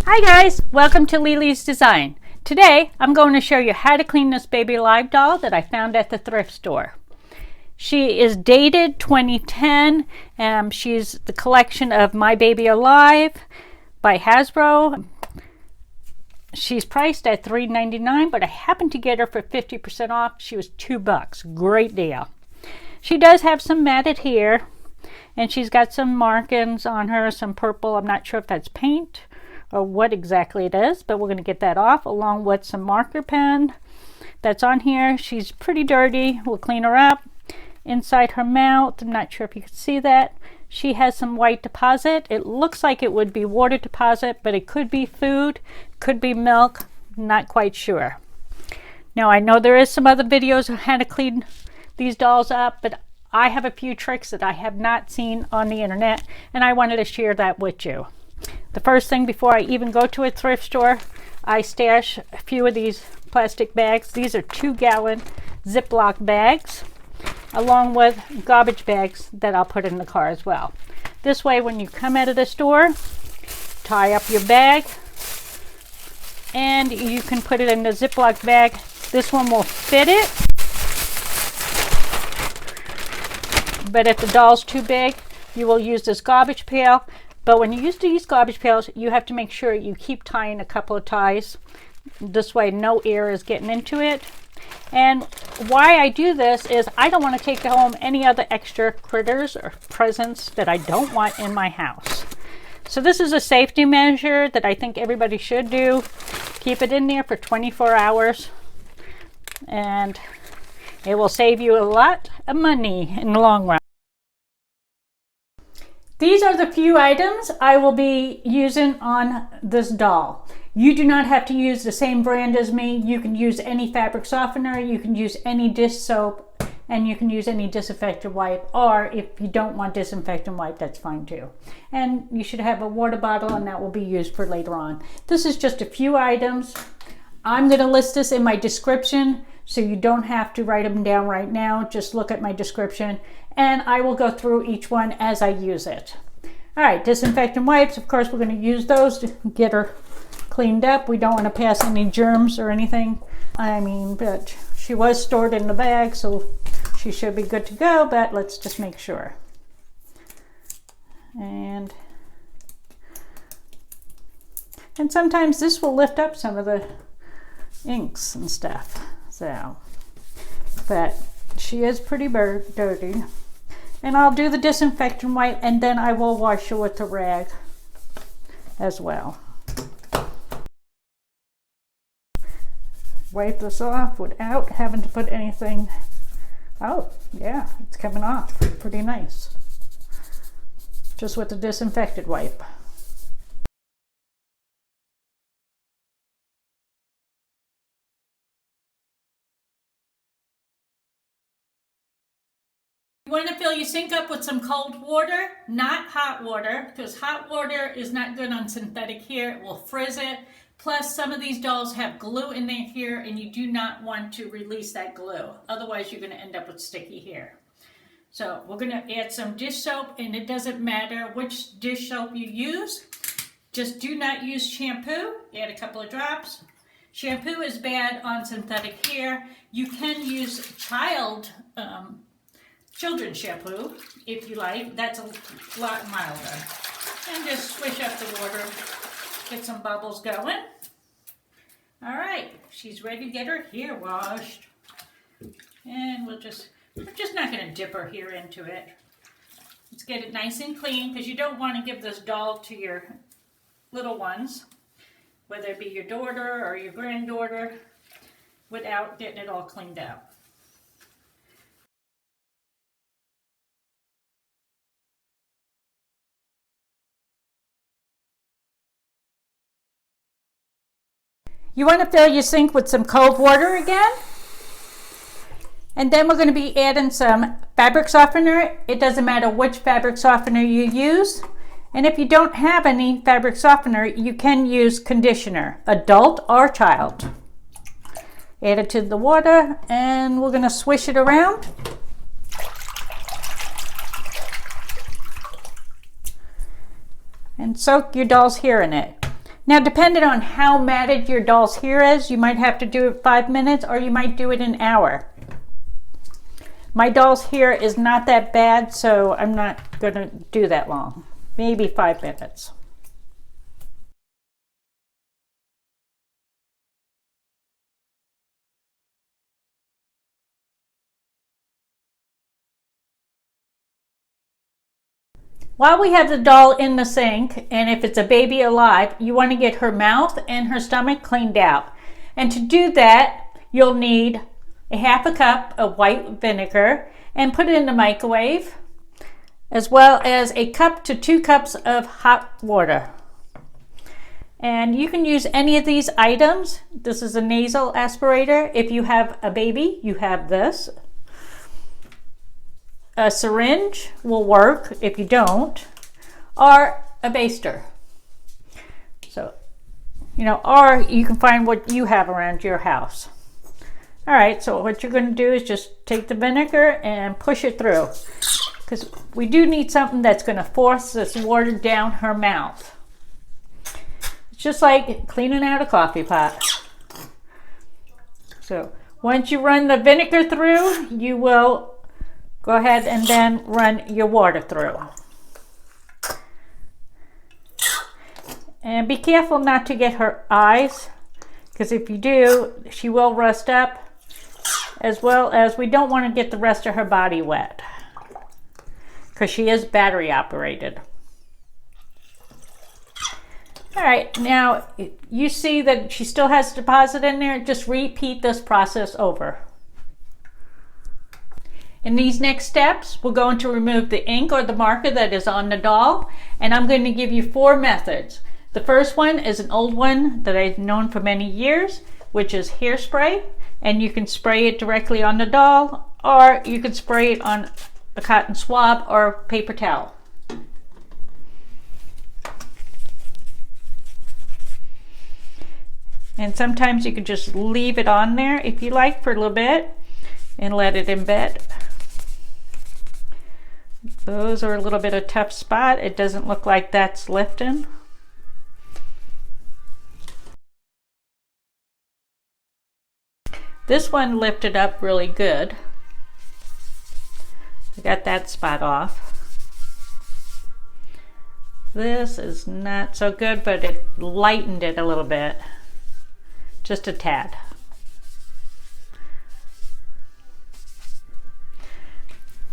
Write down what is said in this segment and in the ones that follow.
Hi guys, welcome to Lily's Design. Today I'm going to show you how to clean this baby alive doll that I found at the thrift store. She is dated 2010. She's the collection of My Baby Alive by Hasbro. She's priced at $3.99, but I happened to get her for 50% off. She was $2. Great deal. She does have some matted hair, and she's got some markings on her, some purple. I'm not sure if that's paint or what exactly it is, but we're going to get that off along with some marker pen that's on here. She's pretty dirty. We'll clean her up. Inside her mouth, I'm not sure if you can see that, she has some white deposit. It looks like it would be water deposit, but it could be food, could be milk, not quite sure. Now I know there is some other videos on how to clean these dolls up, but I have a few tricks that I have not seen on the internet, and I wanted to share that with you. The first thing before I even go to a thrift store, I stash a few of these plastic bags. These are 2-gallon Ziploc bags, along with garbage bags that I'll put in the car as well. This way, when you come out of the store, tie up your bag, and you can put it in the Ziploc bag. This one will fit it, but if the doll's too big, you will use this garbage pail. But when you use these garbage pails, you have to make sure you keep tying a couple of ties. This way no air is getting into it. And why I do this is I don't want to take home any other extra critters or presents that I don't want in my house. So this is a safety measure that I think everybody should do. Keep it in there for 24 hours. And it will save you a lot of money in the long run. These are the few items I will be using on this doll. You do not have to use the same brand as me. You can use any fabric softener, you can use any dish soap, and you can use any disinfectant wipe, or if you don't want disinfectant wipe, that's fine too. And you should have a water bottle, and that will be used for later on. This is just a few items. I'm going to list this in my description, so you don't have to write them down right now. Just look at my description, and I will go through each one as I use it. All right, disinfectant wipes, of course, we're going to use those to get her cleaned up. We don't want to pass any germs or anything. I mean, but she was stored in the bag, so she should be good to go, but let's just make sure. And sometimes this will lift up some of the inks and stuff. So, but she is pretty dirty. And I'll do the disinfectant wipe, and then I will wash her with the rag as well. Wipe this off without having to put anything. Oh, yeah, it's coming off pretty nice. Just with the disinfectant wipe. You want to fill your sink up with some cold water, not hot water, because hot water is not good on synthetic hair. It will frizz it. Plus, some of these dolls have glue in their hair, and you do not want to release that glue. Otherwise, you're going to end up with sticky hair. So we're going to add some dish soap, and it doesn't matter which dish soap you use. Just do not use shampoo. Add a couple of drops. Shampoo is bad on synthetic hair. You can use children's shampoo, if you like. That's a lot milder. And just swish up the water, get some bubbles going. All right, she's ready to get her hair washed. And we're just not gonna dip her hair into it. Let's get it nice and clean, because you don't want to give this doll to your little ones, whether it be your daughter or your granddaughter, without getting it all cleaned up. You want to fill your sink with some cold water again. And then we're going to be adding some fabric softener. It doesn't matter which fabric softener you use. And if you don't have any fabric softener, you can use conditioner, adult or child. Add it to the water, and we're going to swish it around. And soak your doll's hair in it. Now, depending on how matted your doll's hair is, you might have to do it 5 minutes or you might do it an hour. My doll's hair is not that bad, so I'm not going to do that long. Maybe 5 minutes. While we have the doll in the sink, and if it's a baby alive, you want to get her mouth and her stomach cleaned out. And to do that, you'll need a half a cup of white vinegar and put it in the microwave, as well as a cup to 2 cups of hot water. And you can use any of these items. This is a nasal aspirator. If you have a baby, you have this. A syringe will work if you don't, or a baster. So, or you can find what you have around your house. All right, so what you're going to do is just take the vinegar and push it through, because we do need something that's going to force this water down her mouth. It's just like cleaning out a coffee pot. So once you run the vinegar through, you will go ahead and then run your water through. And be careful not to get her eyes, because if you do, she will rust up, as well as we don't want to get the rest of her body wet, because she is battery operated. All right, now you see that she still has a deposit in there. Just repeat this process over. In these next steps, we're going to remove the ink or the marker that is on the doll, and I'm going to give you 4 methods. The first one is an old one that I've known for many years, which is hairspray, and you can spray it directly on the doll, or you can spray it on a cotton swab or paper towel. And sometimes you can just leave it on there if you like for a little bit and let it embed. Those are a little bit of a tough spot. It doesn't look like that's lifting. This one lifted up really good. I got that spot off. This is not so good, but it lightened it a little bit. Just a tad.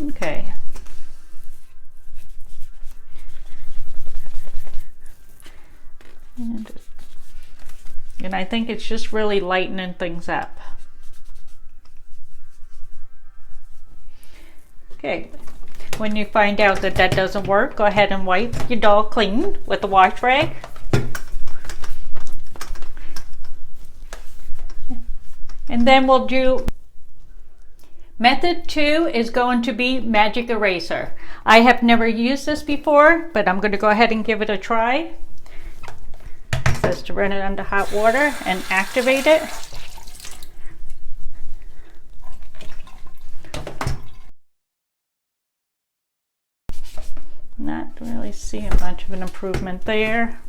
Okay. And I think it's just really lightening things up. Okay, when you find out that that doesn't work, go ahead and wipe your doll clean with a wash rag. And then we'll do method 2 is going to be magic eraser. I have never used this before, but I'm going to go ahead and give it a try. It says to run it under hot water and activate it. Not really seeing much of an improvement there.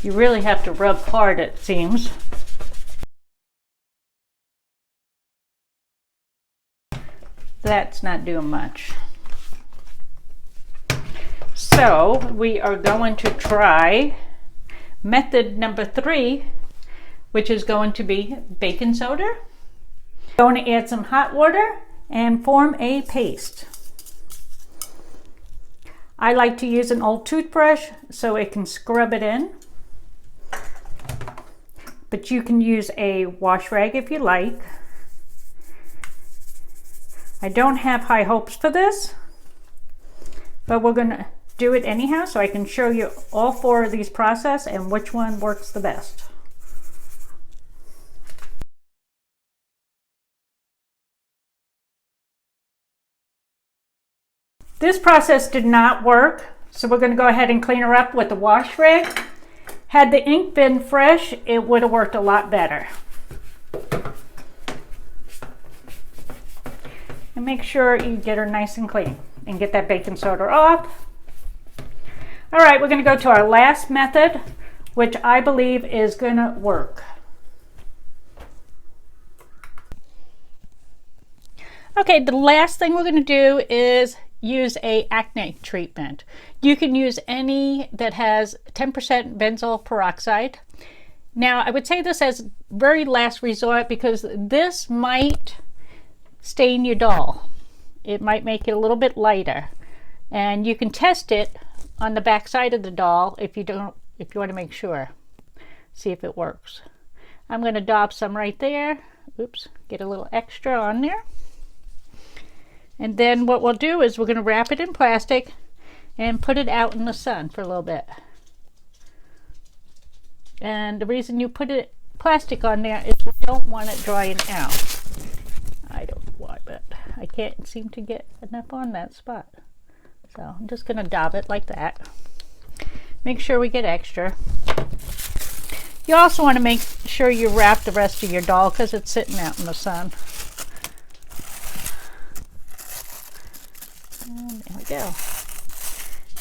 You really have to rub hard, it seems. That's not doing much. So we are going to try method number 3, which is going to be baking soda. Going to add some hot water and form a paste. I like to use an old toothbrush so it can scrub it in. But you can use a wash rag if you like. I don't have high hopes for this, but we're going to do it anyhow so I can show you all 4 of these processes and which one works the best. This process did not work, so we're going to go ahead and clean her up with the wash rag. Had the ink been fresh, it would have worked a lot better. and make sure you get her nice and clean and get that baking soda off. All right, we're going to go to our last method, which I believe is going to work. Okay, the last thing we're going to do is use a acne treatment. You can use any that has 10% benzoyl peroxide. Now, I would say this as very last resort because this might stain your doll. It might make it a little bit lighter. And you can test it on the back side of the doll if you want to make sure. See if it works. I'm going to daub some right there. Oops, get a little extra on there. And then what we'll do is we're going to wrap it in plastic and put it out in the sun for a little bit. And the reason you put plastic on there is we don't want it drying out. I don't know why, but I can't seem to get enough on that spot. So I'm just going to dab it like that. Make sure we get extra. You also want to make sure you wrap the rest of your doll because it's sitting out in the sun. And there we go.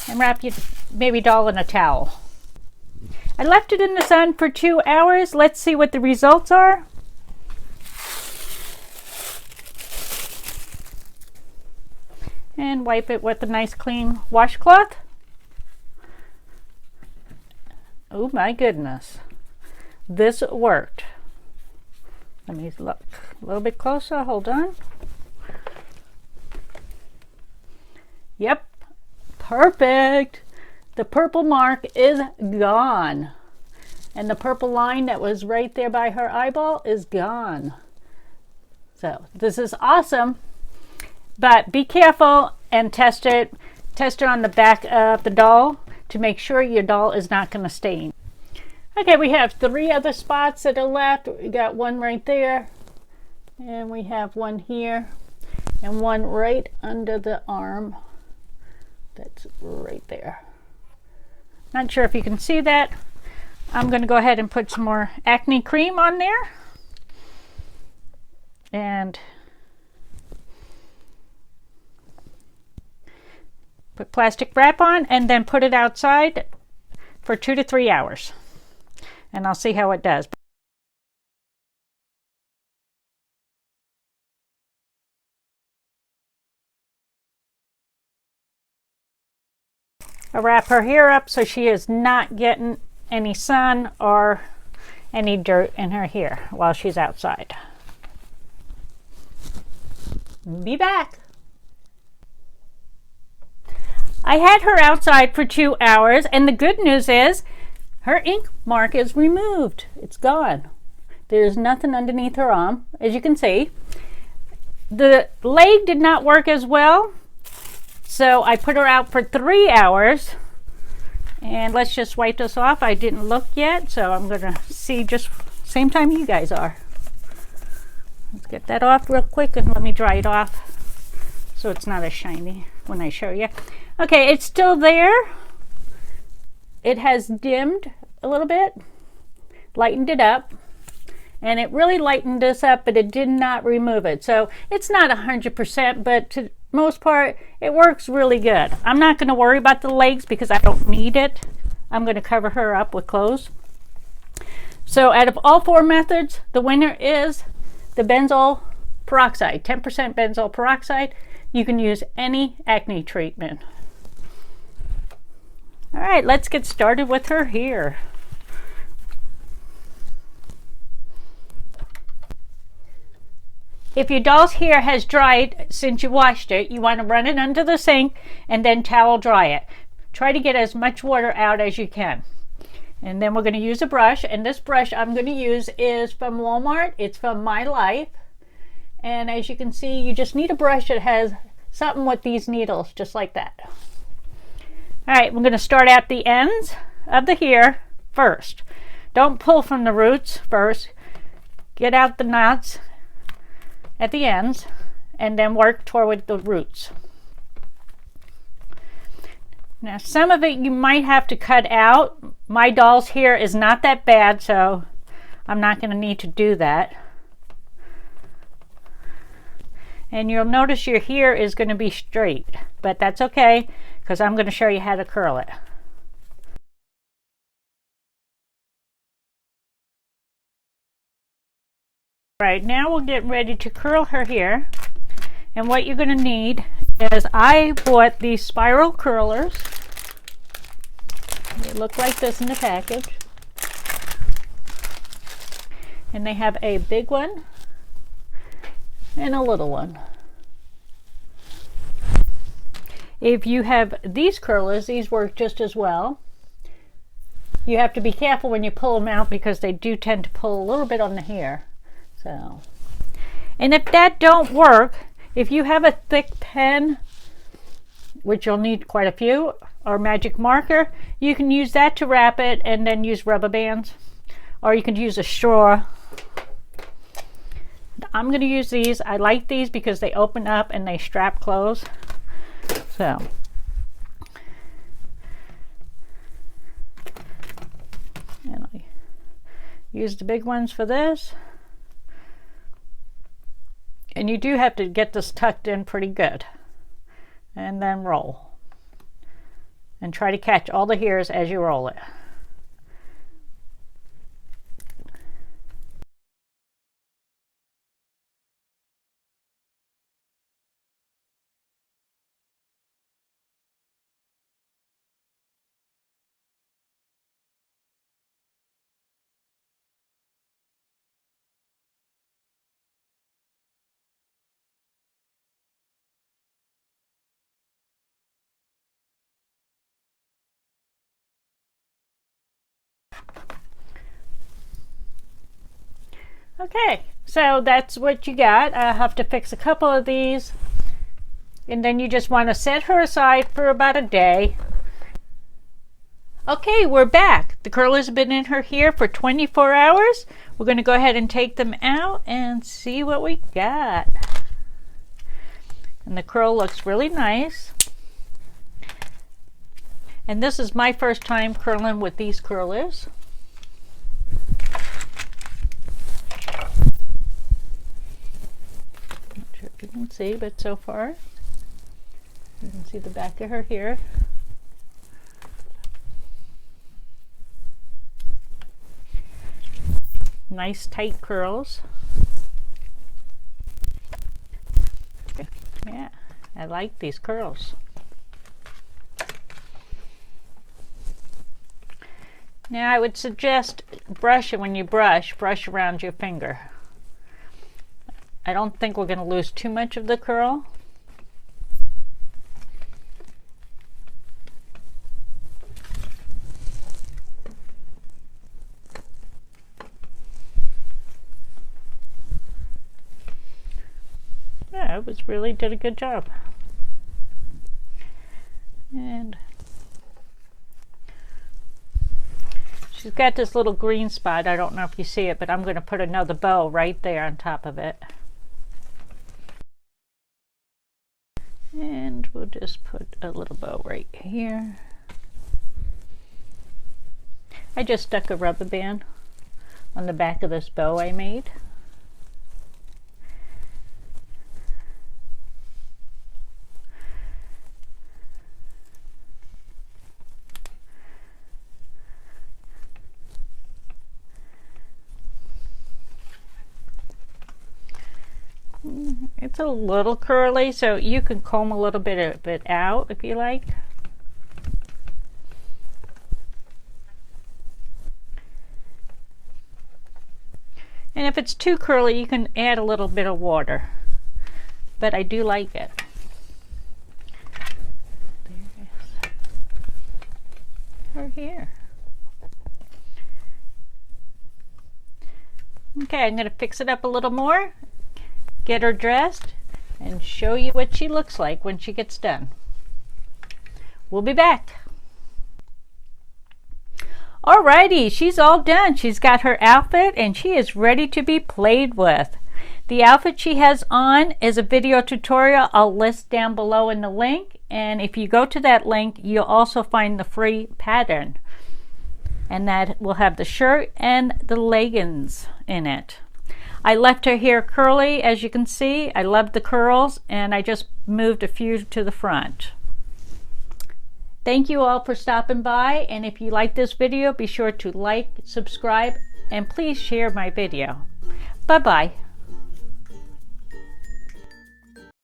And wrap your baby doll in a towel. I left it in the sun for 2 hours. Let's see what the results are. And wipe it with a nice clean washcloth. Oh my goodness. This worked. Let me look a little bit closer. Hold on. Yep. Perfect. The purple mark is gone. And the purple line that was right there by her eyeball is gone. So this is awesome. But be careful and test it. Test it on the back of the doll to make sure your doll is not going to stain. Okay, we have 3 other spots that are left. We got one right there. And we have one here. And one right under the arm. That's right there. Not sure if you can see that. I'm going to go ahead and put some more acne cream on there. And put plastic wrap on and then put it outside for 2 to 3 hours. And I'll see how it does. I wrap her hair up so she is not getting any sun or any dirt in her hair while she's outside. Be back. I had her outside for 2 hours, and the good news is her ink mark is removed. It's gone. There's nothing underneath her arm, as you can see. The leg did not work as well, so I put her out for 3 hours. And let's just wipe this off. I didn't look yet, so I'm going to see just same time you guys are. Let's get that off real quick and let me dry it off so it's not as shiny when I show you. Okay, it's still there. It has dimmed a little bit, lightened it up, and it really lightened this up, but it did not remove it. So it's not 100%, but to most part, it works really good. I'm not going to worry about the legs because I don't need it. I'm going to cover her up with clothes. So out of all 4 methods, the winner is the benzoyl peroxide, 10% benzoyl peroxide. You can use any acne treatment. All right, let's get started with her hair. If your doll's hair has dried since you washed it, you want to run it under the sink and then towel dry it. Try to get as much water out as you can. And then we're going to use a brush, and this brush I'm going to use is from Walmart. It's from My Life. And as you can see, you just need a brush that has something with these needles, just like that. All right, we're going to start at the ends of the hair first. Don't pull from the roots first. Get out the knots at the ends and then work toward the roots. Now, some of it you might have to cut out. My doll's hair is not that bad, so I'm not going to need to do that. And you'll notice your hair is going to be straight, but that's okay because I'm going to show you how to curl it. Right, now we'll get ready to curl her hair. And what you're going to need is, I bought these spiral curlers. They look like this in the package. And they have a big one and a little one. If you have these curlers, these work just as well. You have to be careful when you pull them out because they do tend to pull a little bit on the hair. So, and if that don't work, if you have a thick pen, which you'll need quite a few, or magic marker, you can use that to wrap it and then use rubber bands, or you can use a straw. I'm going to use these. I like these because they open up and they strap close. So, and I use the big ones for this. And you do have to get this tucked in pretty good. And then roll. And try to catch all the hairs as you roll it. Okay, so that's what you got. I have to fix a couple of these, and then you just want to set her aside for about a day. Okay, we're back. The curlers have been in her hair for 24 hours. We're going to go ahead and take them out and see what we got. And the curl looks really nice. And this is my first time curling with these curlers. You can see, but so far you can see the back of her hair. Nice tight curls. Yeah, I like these curls. Now I would suggest brush it when you brush around your finger. I don't think we're going to lose too much of the curl. Yeah, it was really did a good job. And she's got this little green spot. I don't know if you see it, but I'm going to put another bow right there on top of it. And we'll just put a little bow right here. I just stuck a rubber band on the back of this bow I made. It's a little curly, so you can comb a little bit of it out if you like. And if it's too curly, you can add a little bit of water. But I do like it. There it is. Her hair. Okay, I'm going to fix it up a little more, get her dressed, and show you what she looks like when she gets done. We'll be back. Alrighty, she's all done. She's got her outfit and she is ready to be played with. The outfit she has on is a video tutorial I'll list down below in the link, and if you go to that link you'll also find the free pattern, and that will have the shirt and the leggings in it. I left her hair curly, as you can see. I love the curls, and I just moved a few to the front. Thank you all for stopping by, and if you like this video, be sure to like, subscribe, and please share my video. Bye-bye.